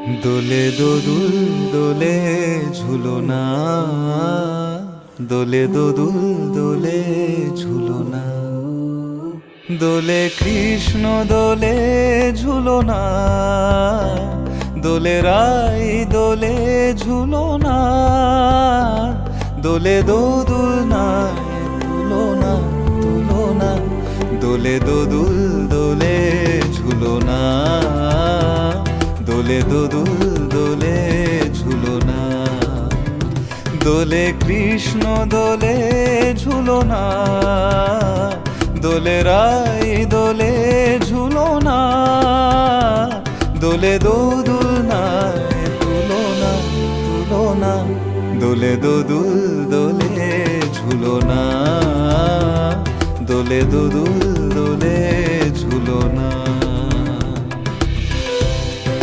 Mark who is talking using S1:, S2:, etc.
S1: দোলে দোদুল দোলে ঝুলনা, দোলে দোদুল দোলে ঝুলনা, দোলে কৃষ্ণ দোলে ঝুলনা, দোলে রাই দোলে ঝুলনা, দোলে দোদুল নাই তুলনা তুলনা, দোলে দোদুল দোলে ঝুলনা, দোলে দোদুল দোলে ঝুলনা, দোলে কৃষ্ণ দোলে ঝুলনা, দোলে রাই দোলে ঝুলনা, দোলে দোদুল নাই তুলনা তুলনা, দোলে দোদুল দোলে ঝুলনা, দোলে দোদুল দোলে ঝুলনা।